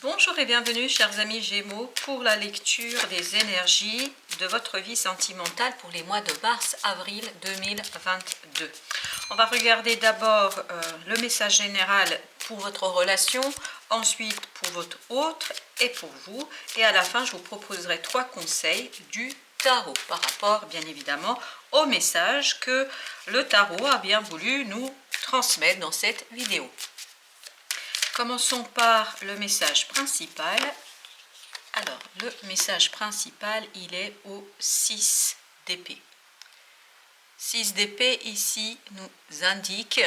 Bonjour et bienvenue chers amis Gémeaux pour la lecture des énergies de votre vie sentimentale pour les mois de mars-avril 2022. On va regarder d'abord le message général pour votre relation, ensuite pour votre autre et pour vous. Et à la fin, je vous proposerai 3 conseils du tarot par rapport bien évidemment au message que le tarot a bien voulu nous transmettre dans cette vidéo. Commençons par le message principal. Alors, le message principal, il est au 6 d'épée. 6 d'épée, ici, nous indique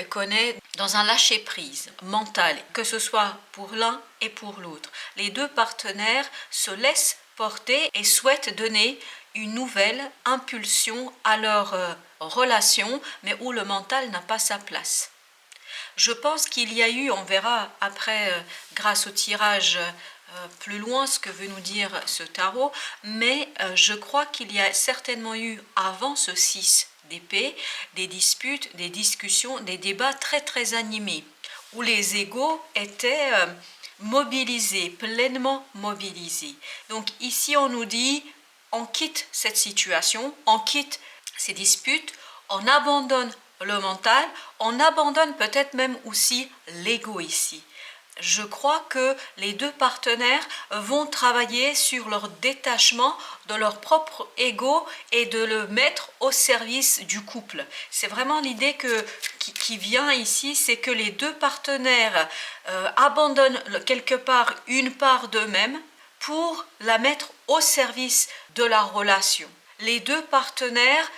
qu'on est dans un lâcher-prise mental, que ce soit pour l'un et pour l'autre. Les deux partenaires se laissent porter et souhaitent donner une nouvelle impulsion à leur relation, mais où le mental n'a pas sa place. Je pense qu'il y a eu, on verra après, grâce au tirage plus loin, ce que veut nous dire ce tarot, mais je crois qu'il y a certainement eu, avant ce 6 d'épée, des disputes, des discussions, des débats très très animés, où les égos étaient mobilisés, pleinement mobilisés. Donc ici on nous dit, on quitte cette situation, on quitte ces disputes, on abandonne le mental, on abandonne peut-être même aussi l'ego ici. Je crois que les deux partenaires vont travailler sur leur détachement de leur propre ego et de le mettre au service du couple. C'est vraiment l'idée qui vient ici, c'est que les deux partenaires abandonnent quelque part une part d'eux-mêmes pour la mettre au service de la relation. Les deux partenaires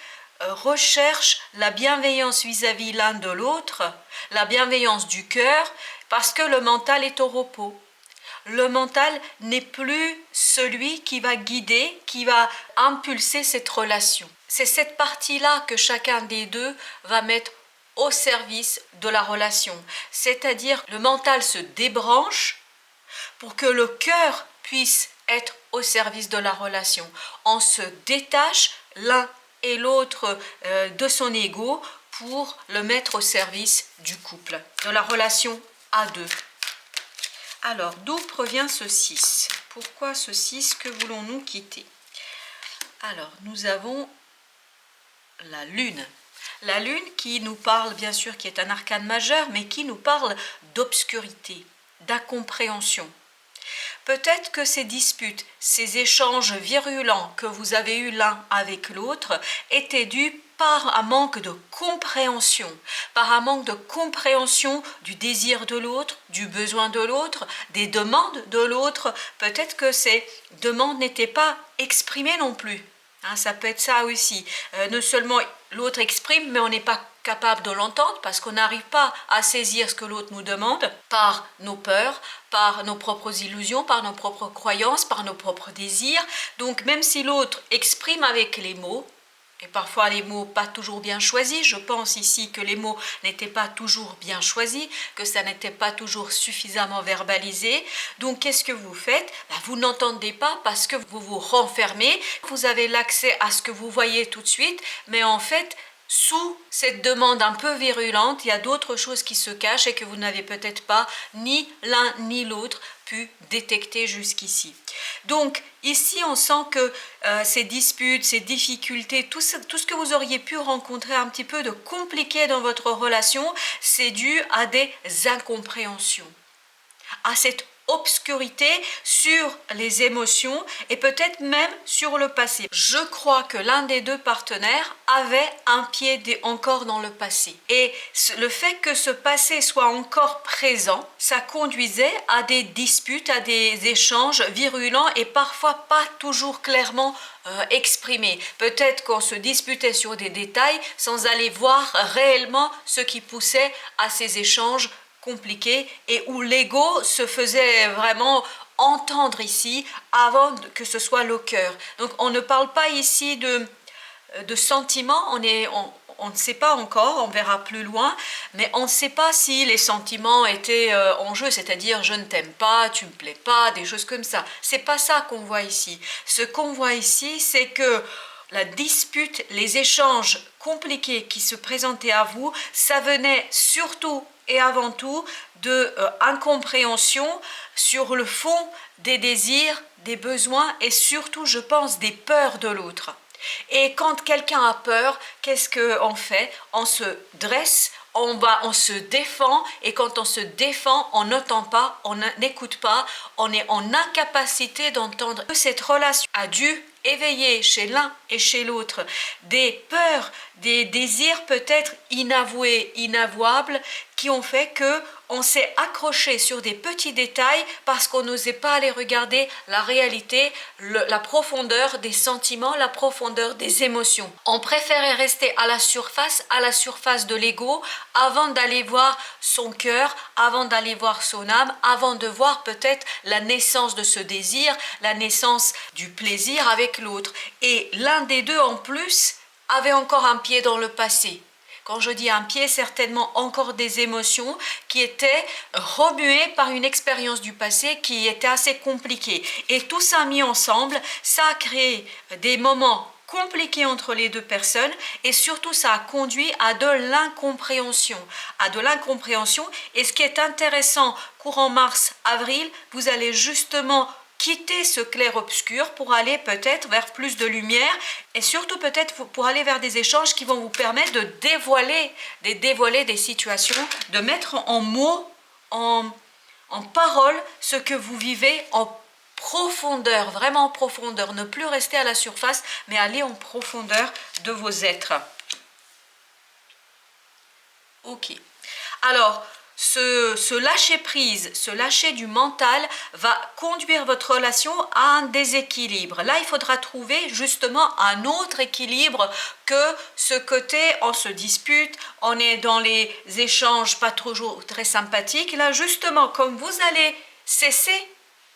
recherche la bienveillance vis-à-vis l'un de l'autre, la bienveillance du cœur, parce que le mental est au repos. Le mental n'est plus celui qui va guider, qui va impulser cette relation. C'est cette partie-là que chacun des deux va mettre au service de la relation. C'est-à-dire le mental se débranche pour que le cœur puisse être au service de la relation. On se détache l'un et l'autre de son ego pour le mettre au service du couple, de la relation à deux. Alors, d'où provient ce 6? Pourquoi ce 6? Que voulons-nous quitter? Alors, nous avons la lune. La lune qui nous parle, bien sûr, qui est un arcane majeur, mais qui nous parle d'obscurité, d'incompréhension. Peut-être que ces disputes, ces échanges virulents que vous avez eus l'un avec l'autre étaient dus par un manque de compréhension, du désir de l'autre, du besoin de l'autre, des demandes de l'autre. Peut-être que ces demandes n'étaient pas exprimées non plus. Ça peut être ça aussi. Non seulement l'autre exprime, mais on n'est pas capable de l'entendre parce qu'on n'arrive pas à saisir ce que l'autre nous demande par nos peurs, par nos propres illusions, par nos propres croyances, par nos propres désirs. Donc même si l'autre exprime avec les mots, et parfois les mots pas toujours bien choisis, je pense ici que les mots n'étaient pas toujours bien choisis, que ça n'était pas toujours suffisamment verbalisé. Donc qu'est-ce que vous faites? Vous n'entendez pas parce que vous vous renfermez, vous avez l'accès à ce que vous voyez tout de suite, mais en fait, sous cette demande un peu virulente, il y a d'autres choses qui se cachent et que vous n'avez peut-être pas, ni l'un ni l'autre, pu détecter jusqu'ici. Donc ici on sent que ces disputes, ces difficultés, tout ce que vous auriez pu rencontrer un petit peu de compliqué dans votre relation, c'est dû à des incompréhensions, à cette obscurité sur les émotions et peut-être même sur le passé. Je crois que l'un des deux partenaires avait un pied encore dans le passé. Et le fait que ce passé soit encore présent, ça conduisait à des disputes, à des échanges virulents et parfois pas toujours clairement exprimés. Peut-être qu'on se disputait sur des détails sans aller voir réellement ce qui poussait à ces échanges compliqué et où l'ego se faisait vraiment entendre ici avant que ce soit le cœur. Donc on ne parle pas ici de sentiments, on ne sait pas encore, on verra plus loin, mais on ne sait pas si les sentiments étaient en jeu, c'est-à-dire je ne t'aime pas, tu me plais pas, des choses comme ça. C'est pas ça qu'on voit ici. Ce qu'on voit ici, c'est que la dispute, les échanges compliqués qui se présentaient à vous, ça venait surtout et avant tout de incompréhension sur le fond des désirs, des besoins et surtout, je pense, des peurs de l'autre. Et quand quelqu'un a peur, qu'est-ce qu'on fait? On se dresse, on se défend, et quand on se défend, on n'entend pas, on n'écoute pas, on est en incapacité d'entendre. Cette relation a dû éveiller chez l'un et chez l'autre des peurs, des désirs peut-être inavoués, inavouables, qui ont fait que on s'est accroché sur des petits détails parce qu'on n'osait pas aller regarder la réalité, la profondeur des sentiments, la profondeur des émotions. On préférait rester à la surface de l'ego, avant d'aller voir son cœur, avant d'aller voir son âme, avant de voir peut-être la naissance de ce désir, la naissance du plaisir avec l'autre. Et l'un des deux en plus avait encore un pied dans le passé. Quand je dis un pied, certainement encore des émotions qui étaient remuées par une expérience du passé qui était assez compliquée. Et tout ça mis ensemble, ça a créé des moments compliqués entre les deux personnes, et surtout ça a conduit à de l'incompréhension. Et ce qui est intéressant, courant mars-avril, vous allez justement quitter ce clair-obscur pour aller peut-être vers plus de lumière, et surtout peut-être pour aller vers des échanges qui vont vous permettre de dévoiler des situations, de mettre en mots, en parole ce que vous vivez en profondeur, vraiment en profondeur. Ne plus rester à la surface, mais aller en profondeur de vos êtres. Ok. Alors, ce lâcher prise, ce lâcher du mental va conduire votre relation à un déséquilibre. Là, il faudra trouver justement un autre équilibre que ce côté on se dispute, on est dans les échanges pas toujours très sympathiques. Là, justement, comme vous allez cesser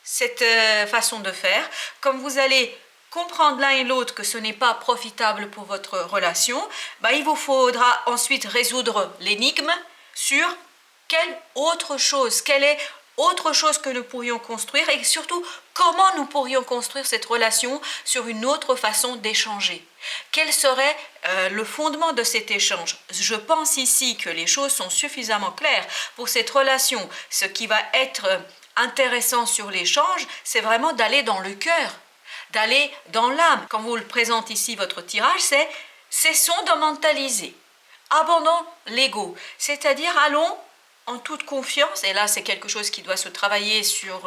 cette façon de faire, comme vous allez comprendre l'un et l'autre que ce n'est pas profitable pour votre relation, il vous faudra ensuite résoudre l'énigme sur quelle est autre chose que nous pourrions construire, et surtout comment nous pourrions construire cette relation sur une autre façon d'échanger. Quel serait le fondement de cet échange? Je pense ici que les choses sont suffisamment claires pour cette relation. Ce qui va être intéressant sur l'échange, c'est vraiment d'aller dans le cœur, d'aller dans l'âme. Quand vous le présente ici, votre tirage, c'est cessons de mentaliser, abandonnons l'ego, c'est-à-dire allons en toute confiance, et là c'est quelque chose qui doit se travailler sur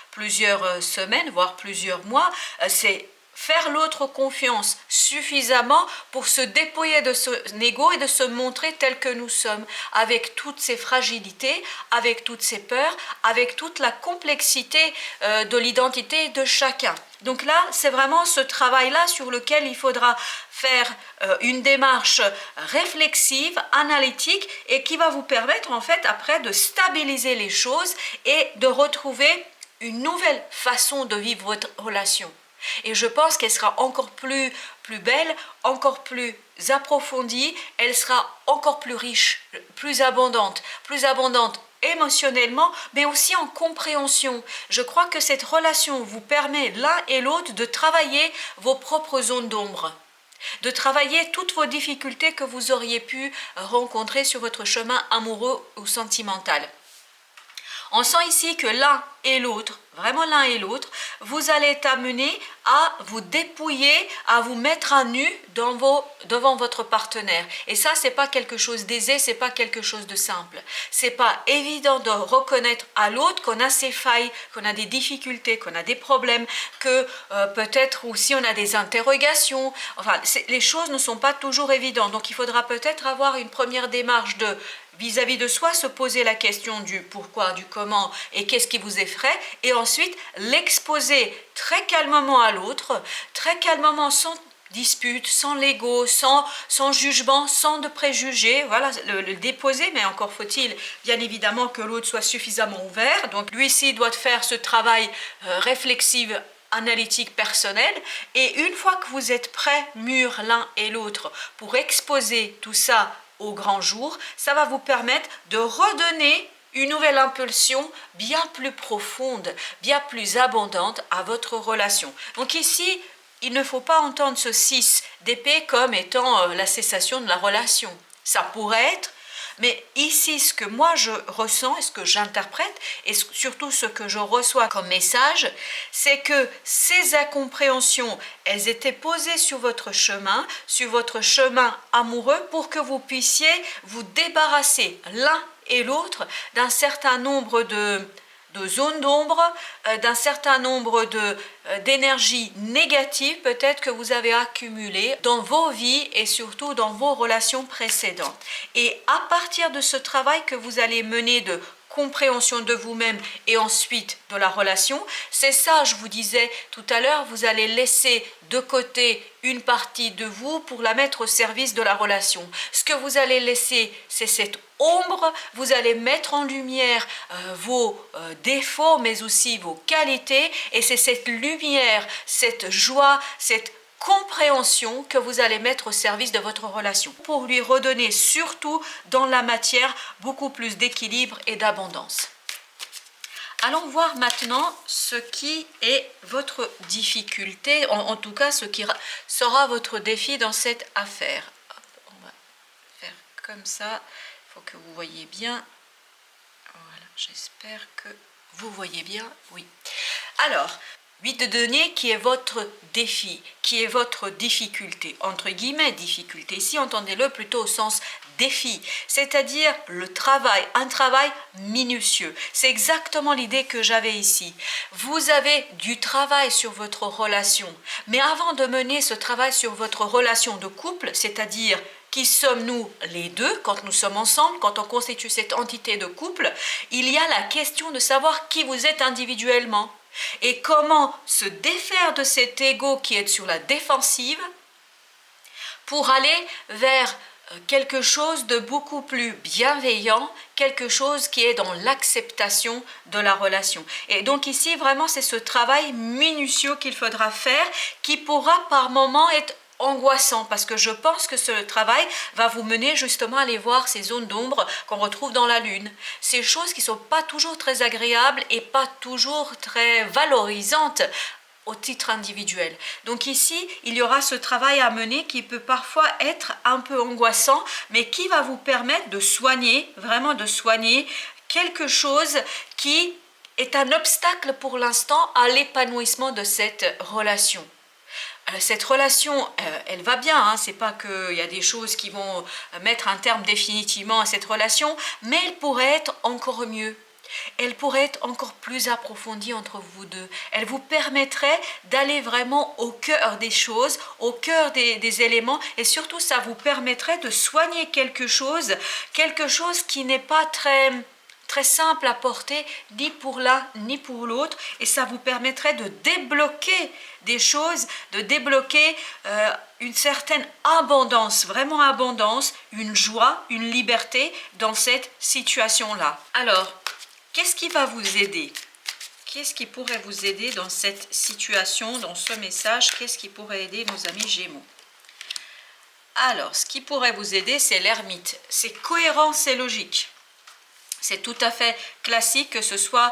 plusieurs semaines, voire plusieurs mois, c'est faire l'autre confiance suffisamment pour se dépouiller de son ego et de se montrer tel que nous sommes, avec toutes ses fragilités, avec toutes ses peurs, avec toute la complexité de l'identité de chacun. Donc là, c'est vraiment ce travail-là sur lequel il faudra faire une démarche réflexive, analytique, et qui va vous permettre en fait après de stabiliser les choses et de retrouver une nouvelle façon de vivre votre relation. Et je pense qu'elle sera encore plus belle, encore plus approfondie, elle sera encore plus riche, plus abondante émotionnellement, mais aussi en compréhension. Je crois que cette relation vous permet l'un et l'autre de travailler vos propres zones d'ombre, de travailler toutes vos difficultés que vous auriez pu rencontrer sur votre chemin amoureux ou sentimental. On sent ici que l'un et l'autre, vraiment l'un et l'autre, vous allez être amenés à vous dépouiller, à vous mettre à nu devant votre partenaire. Et ça, c'est pas quelque chose d'aisé, c'est pas quelque chose de simple. C'est pas évident de reconnaître à l'autre qu'on a ses failles, qu'on a des difficultés, qu'on a des problèmes, que peut-être aussi on a des interrogations. Enfin, les choses ne sont pas toujours évidentes. Donc, il faudra peut-être avoir une première démarche de vis-à-vis de soi, se poser la question du pourquoi, du comment et qu'est-ce qui vous effraie, et ensuite l'exposer très calmement à l'autre, très calmement, sans dispute, sans l'ego, sans jugement, sans de préjugés, voilà, le déposer, mais encore faut-il bien évidemment que l'autre soit suffisamment ouvert. Donc lui-ci doit faire ce travail réflexif, analytique, personnel, et une fois que vous êtes prêts, mûrs l'un et l'autre, pour exposer tout ça au grand jour, ça va vous permettre de redonner une nouvelle impulsion bien plus profonde, bien plus abondante à votre relation. Donc ici, il ne faut pas entendre ce 6 d'épée comme étant la cessation de la relation. Ça pourrait être, Mais ici, ce que moi je ressens et ce que j'interprète, et surtout ce que je reçois comme message, c'est que ces incompréhensions, elles étaient posées sur votre chemin amoureux, pour que vous puissiez vous débarrasser l'un et l'autre d'un certain nombre de zones d'ombre, d'un certain nombre d'énergies négatives peut-être que vous avez accumulées dans vos vies et surtout dans vos relations précédentes. Et à partir de ce travail que vous allez mener de compréhension de vous-même et ensuite de la relation, c'est ça, je vous disais tout à l'heure, vous allez laisser de côté une partie de vous pour la mettre au service de la relation. Ce que vous allez laisser, c'est cette ombre, vous allez mettre en lumière vos défauts, mais aussi vos qualités, et c'est cette lumière, cette joie, cette compréhension que vous allez mettre au service de votre relation pour lui redonner surtout dans la matière beaucoup plus d'équilibre et d'abondance. Allons voir maintenant ce qui est votre difficulté, en tout cas ce qui sera votre défi dans cette affaire. Hop, on va faire comme ça, il faut que vous voyez bien. Voilà, j'espère que vous voyez bien, oui. Alors, 8 de denier qui est votre défi, qui est votre difficulté, entre guillemets difficulté. Ici, entendez-le plutôt au sens défi, c'est-à-dire le travail, un travail minutieux. C'est exactement l'idée que j'avais ici. Vous avez du travail sur votre relation, mais avant de mener ce travail sur votre relation de couple, c'est-à-dire qui sommes-nous les deux quand nous sommes ensemble, quand on constitue cette entité de couple, il y a la question de savoir qui vous êtes individuellement. Et comment se défaire de cet ego qui est sur la défensive pour aller vers quelque chose de beaucoup plus bienveillant, quelque chose qui est dans l'acceptation de la relation. Et donc ici, vraiment, c'est ce travail minutieux qu'il faudra faire, qui pourra par moments être angoissant, parce que je pense que ce travail va vous mener justement à aller voir ces zones d'ombre qu'on retrouve dans la lune, ces choses qui ne sont pas toujours très agréables et pas toujours très valorisantes au titre individuel. Donc ici, il y aura ce travail à mener qui peut parfois être un peu angoissant, mais qui va vous permettre de soigner, vraiment de soigner quelque chose qui est un obstacle pour l'instant à l'épanouissement de cette relation. Cette relation, elle va bien, hein, c'est pas qu'il y a des choses qui vont mettre un terme définitivement à cette relation, mais elle pourrait être encore mieux. Elle pourrait être encore plus approfondie entre vous deux. Elle vous permettrait d'aller vraiment au cœur des choses, au cœur des éléments, et surtout ça vous permettrait de soigner quelque chose qui n'est pas très simple à porter, ni pour l'un ni pour l'autre, et ça vous permettrait de débloquer des choses, de débloquer une certaine abondance, vraiment abondance, une joie, une liberté dans cette situation-là. Alors, qu'est-ce qui va vous aider? Qu'est-ce qui pourrait vous aider dans cette situation, dans ce message? Qu'est-ce qui pourrait aider nos amis Gémeaux? Alors, ce qui pourrait vous aider, c'est l'ermite. C'est cohérent, c'est logique. C'est tout à fait classique que ce soit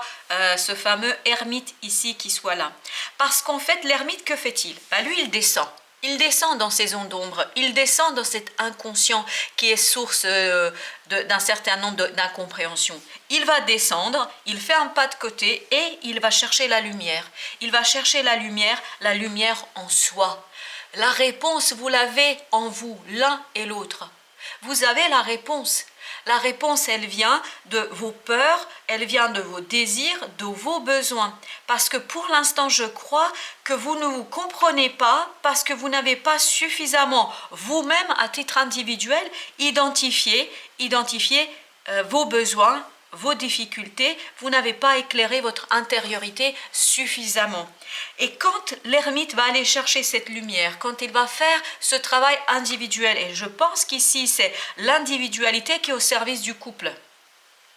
ce fameux ermite ici qui soit là. Parce qu'en fait, l'ermite, que fait-il? Lui, il descend. Il descend dans ces ondes d'ombre, il descend dans cet inconscient qui est source d'un certain nombre d'incompréhensions. Il va descendre, il fait un pas de côté et il va chercher la lumière. Il va chercher la lumière en soi. La réponse, vous l'avez en vous, l'un et l'autre. Vous avez la réponse. La réponse, elle vient de vos peurs, elle vient de vos désirs, de vos besoins. Parce que pour l'instant, je crois que vous ne vous comprenez pas parce que vous n'avez pas suffisamment vous-même, à titre individuel, identifié vos besoins, vos difficultés. Vous n'avez pas éclairé votre intériorité suffisamment. Et quand l'ermite va aller chercher cette lumière, quand il va faire ce travail individuel, et je pense qu'ici c'est l'individualité qui est au service du couple,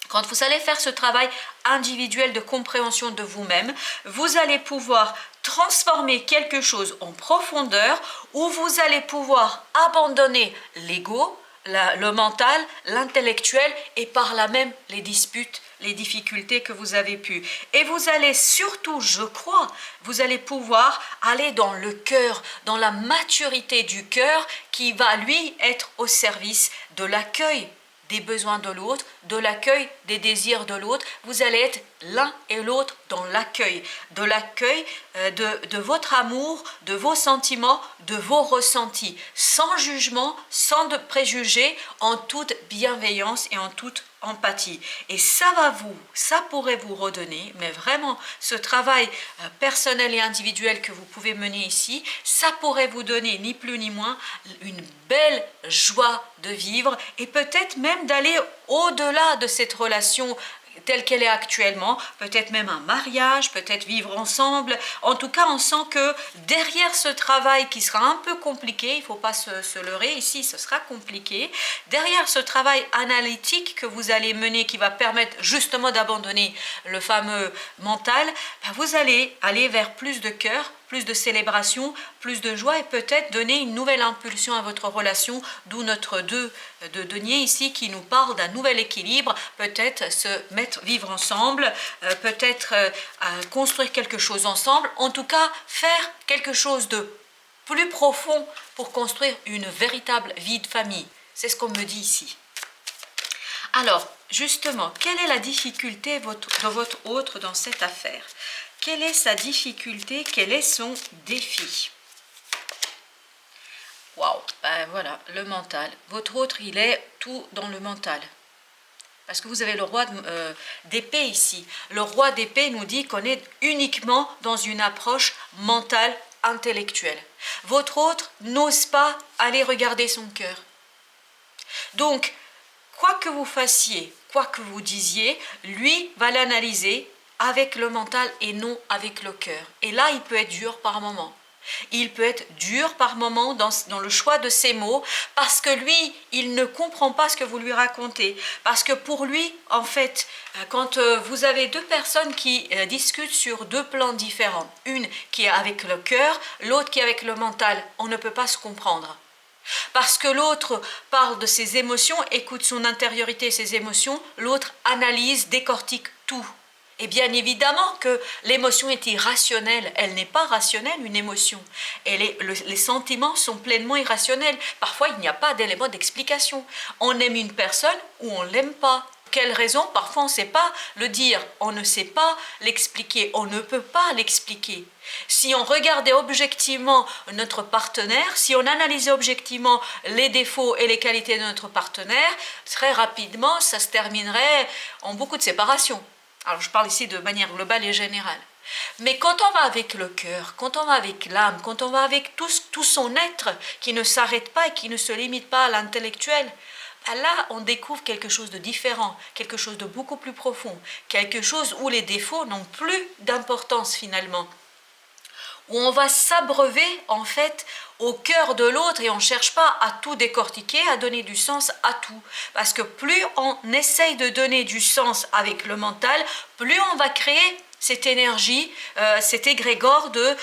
quand vous allez faire ce travail individuel de compréhension de vous-même, vous allez pouvoir transformer quelque chose en profondeur, où vous allez pouvoir abandonner l'ego, le mental, l'intellectuel, et par là même les disputes, les difficultés que vous avez pu. Et vous allez surtout, je crois, vous allez pouvoir aller dans le cœur, dans la maturité du cœur qui va lui être au service de l'accueil des besoins de l'autre, de l'accueil des désirs de l'autre. Vous allez être l'un et l'autre dans l'accueil, de votre amour, de vos sentiments, de vos ressentis, sans jugement, sans de préjugés, en toute bienveillance et en toute empathie. Et ça pourrait vous redonner, mais vraiment ce travail personnel et individuel que vous pouvez mener ici, ça pourrait vous donner ni plus ni moins une belle joie de vivre et peut-être même d'aller au-delà de cette relation telle qu'elle est actuellement, peut-être même un mariage, peut-être vivre ensemble. En tout cas, on sent que derrière ce travail qui sera un peu compliqué, il ne faut pas se leurrer, ici ce sera compliqué, derrière ce travail analytique que vous allez mener, qui va permettre justement d'abandonner le fameux mental, vous allez aller vers plus de cœur, plus de célébration, plus de joie et peut-être donner une nouvelle impulsion à votre relation, d'où notre 2 de denier ici qui nous parle d'un nouvel équilibre, peut-être se mettre, vivre ensemble, peut-être construire quelque chose ensemble, en tout cas faire quelque chose de plus profond pour construire une véritable vie de famille. C'est ce qu'on me dit ici. Alors, justement, quelle est la difficulté de votre autre dans cette affaire? Quelle est sa difficulté? Quel est son défi? Waouh, ben voilà, le mental. Votre autre, il est tout dans le mental. Parce que vous avez le roi d'épée ici. Le roi d'épée nous dit qu'on est uniquement dans une approche mentale, intellectuelle. Votre autre n'ose pas aller regarder son cœur. Donc, quoi que vous fassiez, quoi que vous disiez, lui va l'analyser avec le mental et non avec le cœur. Et là, il peut être dur par moment. Il peut être dur par moment dans le choix de ses mots parce que lui, il ne comprend pas ce que vous lui racontez. Parce que pour lui, en fait, quand vous avez deux personnes qui discutent sur deux plans différents, une qui est avec le cœur, l'autre qui est avec le mental, on ne peut pas se comprendre. Parce que l'autre parle de ses émotions, écoute son intériorité et ses émotions, l'autre analyse, décortique tout. Et bien évidemment que l'émotion est irrationnelle, elle n'est pas rationnelle une émotion. Et les sentiments sont pleinement irrationnels. Parfois il n'y a pas d'élément d'explication. On aime une personne ou on ne l'aime pas. Quelle raison? Parfois on ne sait pas le dire, on ne sait pas l'expliquer, on ne peut pas l'expliquer. Si on regardait objectivement notre partenaire, si on analysait objectivement les défauts et les qualités de notre partenaire, très rapidement ça se terminerait en beaucoup de séparations. Alors je parle ici de manière globale et générale. Mais quand on va avec le cœur, quand on va avec l'âme, quand on va avec tout son être qui ne s'arrête pas et qui ne se limite pas à l'intellectuel, là on découvre quelque chose de différent, quelque chose de beaucoup plus profond, quelque chose où les défauts n'ont plus d'importance finalement. Où on va s'abreuver en fait au cœur de l'autre et on ne cherche pas à tout décortiquer, à donner du sens à tout. Parce que plus on essaye de donner du sens avec le mental, plus on va créer cette énergie, cet égrégore de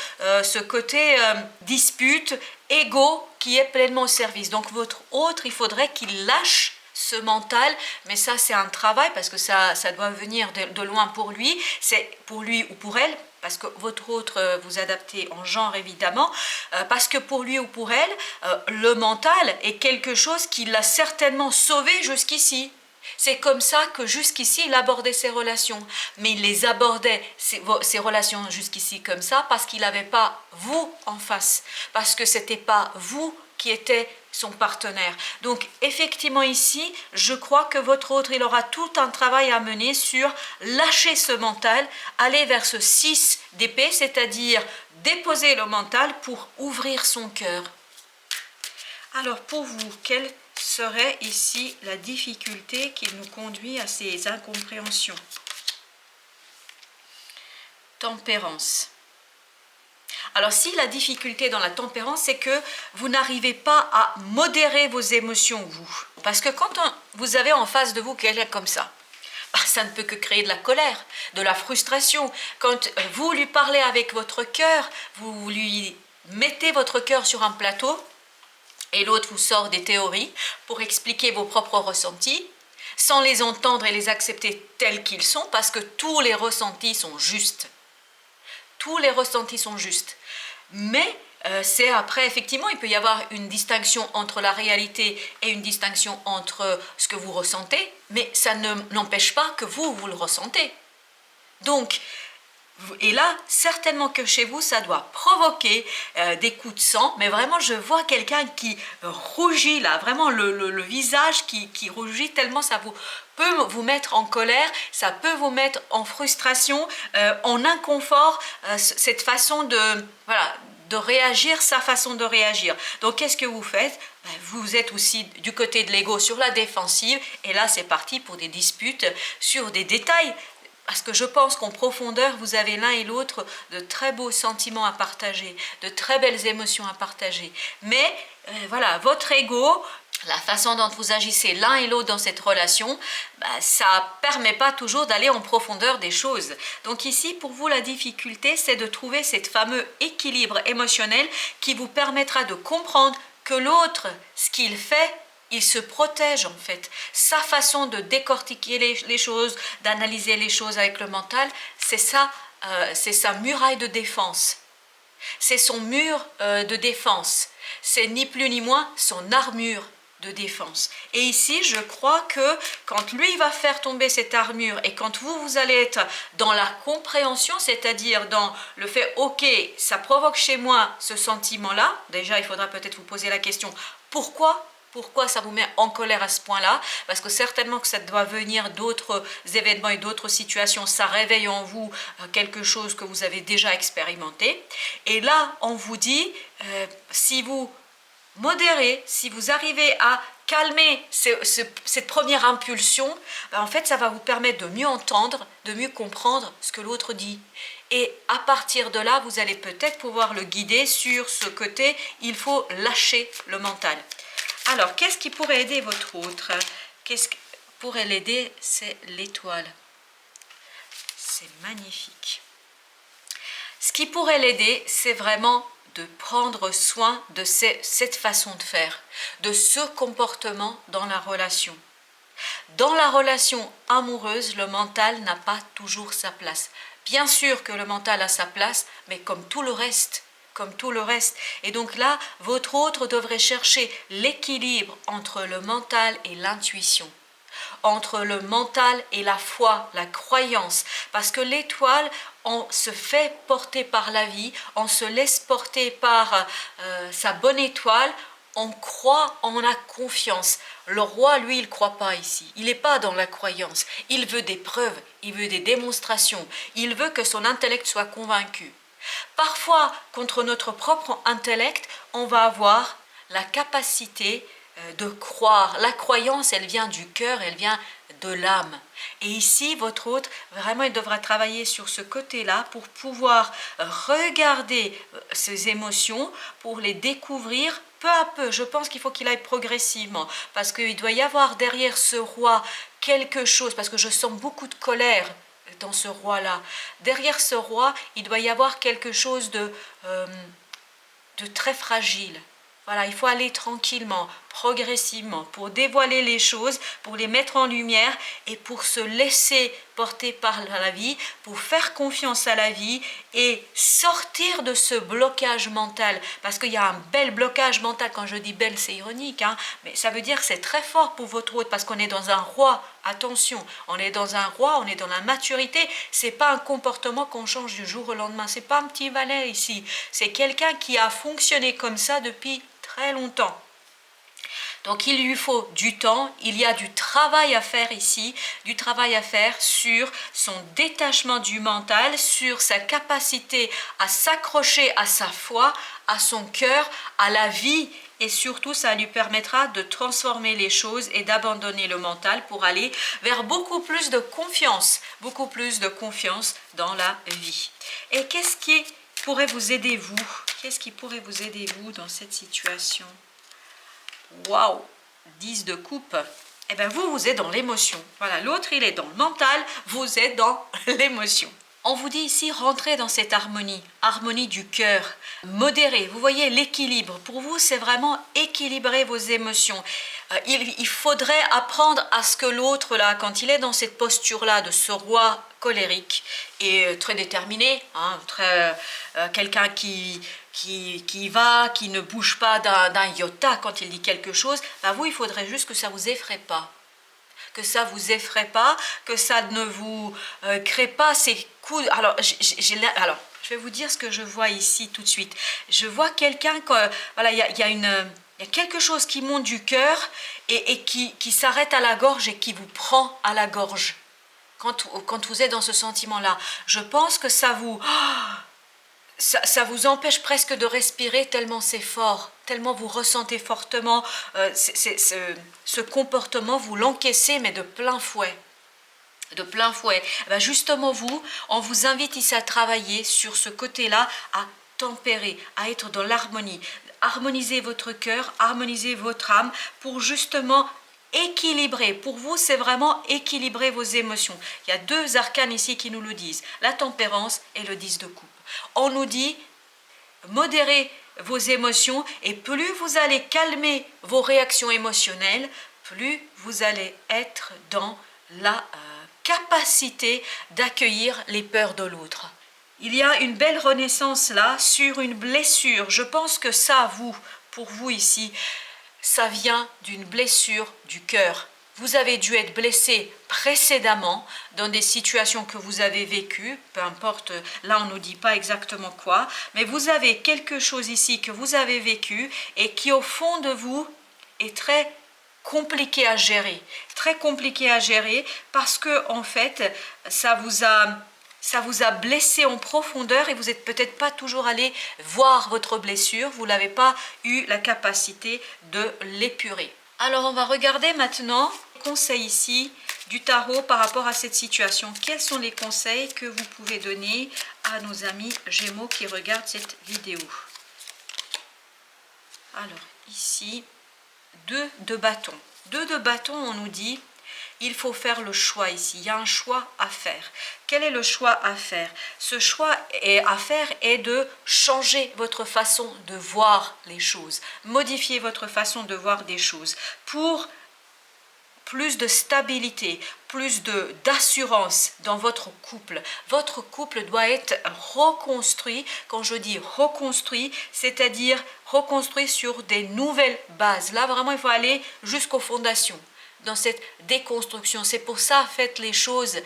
ce côté dispute, égo qui est pleinement au service. Donc votre autre, il faudrait qu'il lâche ce mental, mais ça c'est un travail parce que ça doit venir de loin pour lui, c'est pour lui ou pour elle, parce que votre autre, vous adaptez en genre évidemment, parce que pour lui ou pour elle, le mental est quelque chose qui l'a certainement sauvé jusqu'ici. C'est comme ça que jusqu'ici, il abordait ses relations. Mais il les abordait, ses relations jusqu'ici comme ça, parce qu'il n'avait pas vous en face. Parce que ce n'était pas vous qui était son partenaire. Donc effectivement ici, je crois que votre autre, il aura tout un travail à mener sur lâcher ce mental, aller vers ce 6 d'épée, c'est-à-dire déposer le mental pour ouvrir son cœur. Alors pour vous, quelle serait ici la difficulté qui nous conduit à ces incompréhensions? Tempérance. Alors si la difficulté dans la tempérance, c'est que vous n'arrivez pas à modérer vos émotions, vous. Parce que quand vous avez en face de vous quelqu'un comme ça, ça ne peut que créer de la colère, de la frustration. Quand vous lui parlez avec votre cœur, vous lui mettez votre cœur sur un plateau, et l'autre vous sort des théories pour expliquer vos propres ressentis, sans les entendre et les accepter tels qu'ils sont, parce que tous les ressentis sont justes. Tous les ressentis sont justes. Mais C'est après, effectivement, il peut y avoir une distinction entre la réalité et une distinction entre ce que vous ressentez, mais ça n'empêche pas que vous le ressentez. Donc, et là, certainement que chez vous, ça doit provoquer des coups de sang, mais vraiment, je vois quelqu'un qui rougit là, vraiment le visage qui rougit tellement ça peut vous mettre en colère, ça peut vous mettre en frustration, en inconfort, cette façon de réagir, sa façon de réagir. Donc, qu'est-ce que vous faites? Vous êtes aussi du côté de l'ego sur la défensive, et là, c'est parti pour des disputes sur des détails. Parce que je pense qu'en profondeur, vous avez l'un et l'autre de très beaux sentiments à partager, de très belles émotions à partager. Mais voilà, votre ego, la façon dont vous agissez l'un et l'autre dans cette relation, ça ne permet pas toujours d'aller en profondeur des choses. Donc ici, pour vous, la difficulté, c'est de trouver cet fameux équilibre émotionnel qui vous permettra de comprendre que l'autre, ce qu'il fait, il se protège en fait. Sa façon de décortiquer les choses, d'analyser les choses avec le mental, c'est sa muraille de défense. C'est son mur de défense. C'est ni plus ni moins son armure de défense. Et ici, je crois que quand lui va faire tomber cette armure et quand vous allez être dans la compréhension, c'est-à-dire dans le fait, ok, ça provoque chez moi ce sentiment-là, déjà il faudra peut-être vous poser la question, pourquoi ça vous met en colère à ce point-là? Parce que certainement que ça doit venir d'autres événements et d'autres situations. Ça réveille en vous quelque chose que vous avez déjà expérimenté. Et là, on vous dit, si vous modérez, si vous arrivez à calmer cette première impulsion, en fait, ça va vous permettre de mieux entendre, de mieux comprendre ce que l'autre dit. Et à partir de là, vous allez peut-être pouvoir le guider sur ce côté, il faut lâcher le mental. Alors, qu'est-ce qui pourrait aider votre autre? Qu'est-ce qui pourrait l'aider? C'est l'étoile. C'est magnifique. Ce qui pourrait l'aider, c'est vraiment de prendre soin de cette façon de faire, de ce comportement dans la relation. Dans la relation amoureuse, le mental n'a pas toujours sa place. Bien sûr que le mental a sa place, mais comme tout le reste. Et donc là, votre autre devrait chercher l'équilibre entre le mental et l'intuition, entre le mental et la foi, la croyance. Parce que l'étoile, on se fait porter par la vie, on se laisse porter par sa bonne étoile, on croit, on a confiance. Le roi, lui, il ne croit pas ici. Il n'est pas dans la croyance. Il veut des preuves, il veut des démonstrations. Il veut que son intellect soit convaincu. Parfois, contre notre propre intellect, on va avoir la capacité de croire. La croyance, elle vient du cœur, elle vient de l'âme. Et ici, votre autre, vraiment, il devra travailler sur ce côté-là pour pouvoir regarder ses émotions, pour les découvrir peu à peu. Je pense qu'il faut qu'il aille progressivement, parce qu'il doit y avoir derrière ce roi quelque chose, parce que je sens beaucoup de colère dans ce roi-là. Derrière ce roi, il doit y avoir quelque chose de très fragile. Voilà, il faut aller tranquillement, progressivement, pour dévoiler les choses, pour les mettre en lumière et pour se laisser porter par la vie, pour faire confiance à la vie et sortir de ce blocage mental. Parce qu'il y a un bel blocage mental. Quand je dis belle, c'est ironique, hein, mais ça veut dire que c'est très fort pour votre autre parce qu'on est dans un roi. Attention, on est dans un roi, on est dans la maturité. C'est pas un comportement qu'on change du jour au lendemain. C'est pas un petit valet ici. C'est quelqu'un qui a fonctionné comme ça depuis très longtemps. Donc il lui faut du temps, il y a du travail à faire ici, du travail à faire sur son détachement du mental, sur sa capacité à s'accrocher à sa foi, à son cœur, à la vie, et surtout ça lui permettra de transformer les choses et d'abandonner le mental pour aller vers beaucoup plus de confiance dans la vie. Et qu'est-ce qui pourrait vous aider vous? Qu'est-ce qui pourrait vous aider vous dans cette situation? Waouh, 10 de coupe. Eh bien, vous êtes dans l'émotion. Voilà, l'autre, il est dans le mental, vous êtes dans l'émotion. On vous dit ici, rentrez dans cette harmonie du cœur, modérée. Vous voyez l'équilibre. Pour vous, c'est vraiment équilibrer vos émotions. Il faudrait apprendre à ce que l'autre, là, quand il est dans cette posture-là, de ce roi colérique et très déterminé, hein, quelqu'un qui ne bouge pas d'un iota quand il dit quelque chose, bah vous, il faudrait juste que ça ne vous effraie pas. Que ça vous effraie pas, que ça ne vous crée pas ces coups. Alors, je vais vous dire ce que je vois ici tout de suite. Je vois quelqu'un, voilà, il y a quelque chose qui monte du cœur et qui s'arrête à la gorge et qui vous prend à la gorge. Quand vous êtes dans ce sentiment-là, je pense que ça vous empêche presque de respirer tellement c'est fort, tellement vous ressentez fortement ce comportement, vous l'encaissez mais de plein fouet. De plein fouet. Ben justement on vous invite ici à travailler sur ce côté-là, à tempérer, à être dans l'harmonie. Harmoniser votre cœur, harmoniser votre âme pour justement équilibrer. Pour vous, c'est vraiment équilibrer vos émotions. Il y a 2 arcanes ici qui nous le disent, la tempérance et le 10 de coupe. On nous dit, modérez vos émotions et plus vous allez calmer vos réactions émotionnelles, plus vous allez être dans la capacité d'accueillir les peurs de l'autre. Il y a une belle renaissance là sur une blessure. Je pense que ça, pour vous ici, ça vient d'une blessure du cœur. Vous avez dû être blessé précédemment dans des situations que vous avez vécues, peu importe, là on ne nous dit pas exactement quoi, mais vous avez quelque chose ici que vous avez vécu et qui au fond de vous est très compliqué à gérer. Très compliqué à gérer parce que en fait, ça vous a blessé en profondeur et vous n'êtes peut-être pas toujours allé voir votre blessure, vous n'avez pas eu la capacité de l'épurer. Alors on va regarder maintenant les conseils ici du tarot par rapport à cette situation. Quels sont les conseils que vous pouvez donner à nos amis Gémeaux qui regardent cette vidéo? Alors ici, 2 de bâton. 2 de bâton, on nous dit il faut faire le choix ici. Il y a un choix à faire. Quel est le choix à faire? Ce choix à faire est de changer votre façon de voir les choses. Modifier votre façon de voir des choses pour plus de stabilité, plus d'assurance dans votre couple. Votre couple doit être reconstruit. Quand je dis reconstruit, c'est-à-dire reconstruit sur des nouvelles bases. Là, vraiment, il faut aller jusqu'aux fondations, dans cette déconstruction. C'est pour ça, faites les choses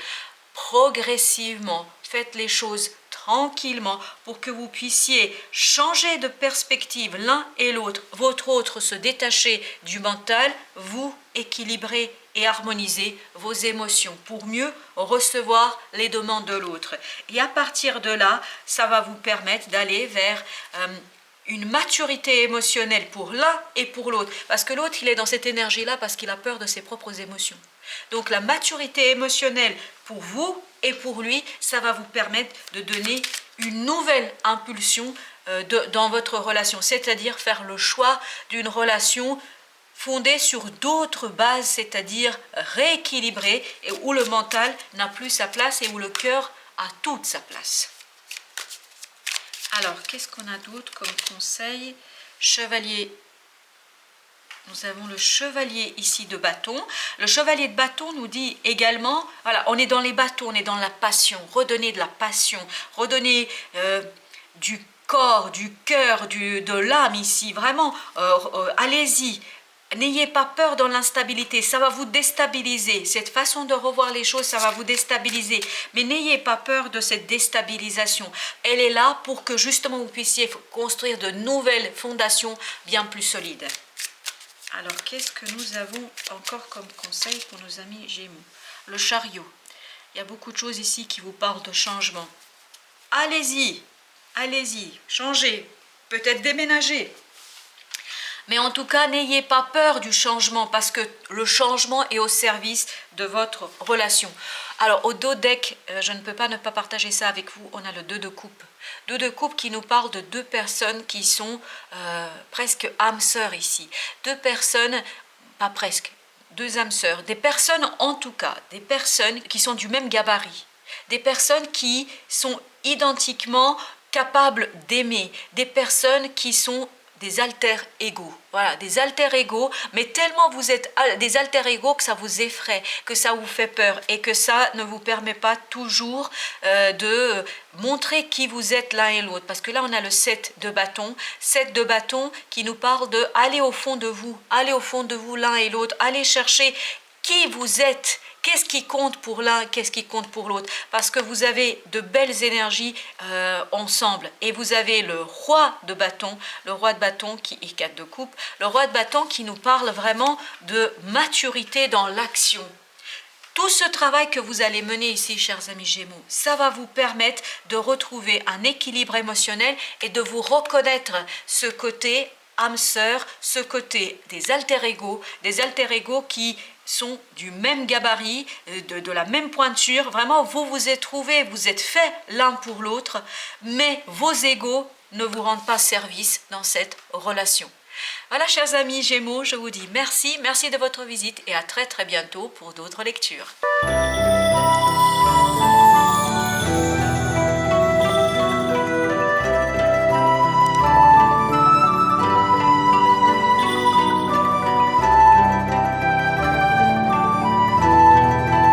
progressivement, faites les choses tranquillement pour que vous puissiez changer de perspective l'un et l'autre, votre autre se détacher du mental, vous équilibrer et harmoniser vos émotions pour mieux recevoir les demandes de l'autre. Et à partir de là, ça va vous permettre d'aller vers une maturité émotionnelle pour l'un et pour l'autre. Parce que l'autre, il est dans cette énergie-là parce qu'il a peur de ses propres émotions. Donc la maturité émotionnelle pour vous et pour lui, ça va vous permettre de donner une nouvelle impulsion dans votre relation. C'est-à-dire faire le choix d'une relation fondée sur d'autres bases, c'est-à-dire rééquilibrée, et où le mental n'a plus sa place et où le cœur a toute sa place. Alors, qu'est-ce qu'on a d'autre comme conseil? Chevalier. Nous avons le chevalier ici de bâton. Le chevalier de bâton nous dit également, voilà, on est dans les bâtons, on est dans la passion. Redonner de la passion, redonner du corps, du cœur, de l'âme ici. Vraiment, allez-y. N'ayez pas peur dans l'instabilité, ça va vous déstabiliser. Cette façon de revoir les choses, ça va vous déstabiliser. Mais n'ayez pas peur de cette déstabilisation. Elle est là pour que justement vous puissiez construire de nouvelles fondations bien plus solides. Alors, qu'est-ce que nous avons encore comme conseil pour nos amis Gémeaux? Le chariot. Il y a beaucoup de choses ici qui vous parlent de changement. Allez-y, allez-y, changez, peut-être déménager. Mais en tout cas, n'ayez pas peur du changement parce que le changement est au service de votre relation. Alors, au dos deck, je ne peux pas ne pas partager ça avec vous. On a le 2 de coupe. 2 de coupe qui nous parle de 2 personnes qui sont presque âmes sœurs ici. 2 personnes, pas presque, 2 âmes sœurs. Des personnes en tout cas, des personnes qui sont du même gabarit. Des personnes qui sont identiquement capables d'aimer. Des personnes qui sont des alter-égaux. Voilà, des alter-égaux, mais tellement vous êtes des alter-égaux que ça vous effraie, que ça vous fait peur et que ça ne vous permet pas toujours de montrer qui vous êtes l'un et l'autre. Parce que là, on a le 7 de bâton qui nous parle de aller au fond de vous l'un et l'autre, aller chercher qui vous êtes. Qu'est-ce qui compte pour l'un, qu'est-ce qui compte pour l'autre? Parce que vous avez de belles énergies ensemble. Et vous avez le roi de bâton qui est 4 de coupe, le roi de bâton qui nous parle vraiment de maturité dans l'action. Tout ce travail que vous allez mener ici, chers amis Gémeaux, ça va vous permettre de retrouver un équilibre émotionnel et de vous reconnaître ce côté âme sœur, ce côté des alter-égaux qui sont du même gabarit, de la même pointure. Vraiment, vous vous êtes trouvés, vous êtes faits l'un pour l'autre, mais vos égaux ne vous rendent pas service dans cette relation. Voilà, chers amis Gémeaux, je vous dis merci de votre visite et à très bientôt pour d'autres lectures.